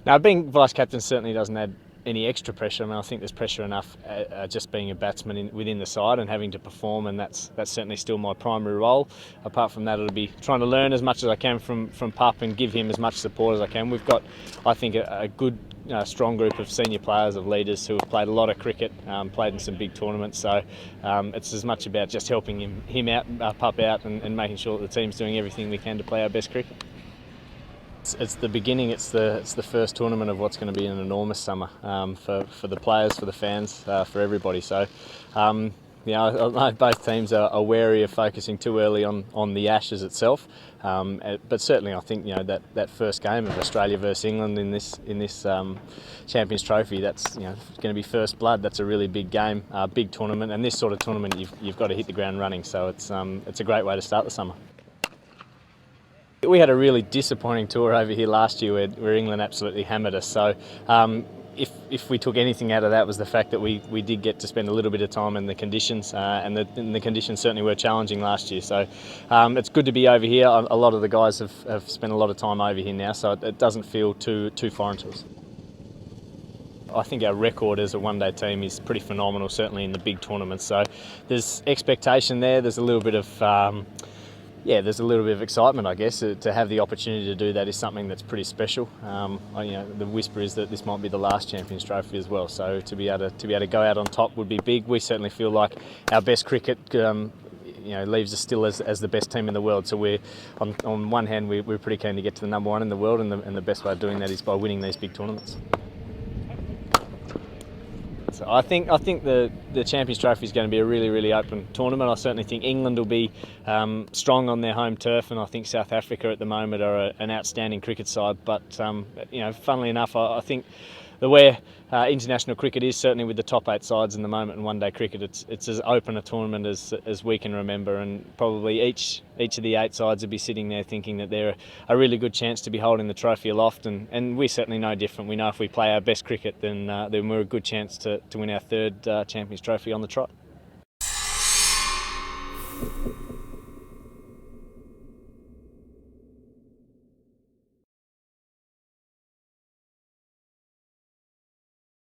Now, being vice captain certainly doesn't add any extra pressure. I mean, I think there's pressure enough just being a batsman within the side and having to perform, and that's certainly still my primary role. Apart from that, it'll be trying to learn as much as I can from Pup and give him as much support as I can. We've got, I think, a good, strong group of senior players, of leaders who have played a lot of cricket, played in some big tournaments. So it's as much about just helping him out, Pup out, and making sure that the team's doing everything we can to play our best cricket. It's the beginning. It's the first tournament of what's going to be an enormous summer for the players, for the fans, for everybody. So, I know both teams are wary of focusing too early on the Ashes itself. But certainly, I think that first game of Australia versus England in this Champions Trophy, that's going to be first blood. That's a really big game, big tournament, and this sort of tournament you've got to hit the ground running. So it's a great way to start the summer. We had a really disappointing tour over here last year where England absolutely hammered us. So if we took anything out of that, was the fact that we did get to spend a little bit of time in the conditions, and the conditions certainly were challenging last year. So it's good to be over here. A lot of the guys have spent a lot of time over here now, so it doesn't feel too foreign to us. I think our record as a one-day team is pretty phenomenal, certainly in the big tournaments. So there's expectation there. There's a little bit of there's a little bit of excitement, I guess. To have the opportunity to do that is something that's pretty special. The whisper is that this might be the last Champions Trophy as well. So to be able to go out on top would be big. We certainly feel like our best cricket, leaves us still as the best team in the world. So we're on one hand we're pretty keen to get to the number one in the world, and the best way of doing that is by winning these big tournaments. So I think the Champions Trophy is going to be a really, really open tournament. I certainly think England will be strong on their home turf, and I think South Africa at the moment are an outstanding cricket side. But funnily enough, I think where international cricket is, certainly with the top 8 sides in the moment in one-day cricket, it's as open a tournament as we can remember, and probably each of the 8 sides will be sitting there thinking that they're a really good chance to be holding the trophy aloft, and we're certainly no different. We know if we play our best cricket, then we're a good chance to win our 3rd Champions Trophy on the trot.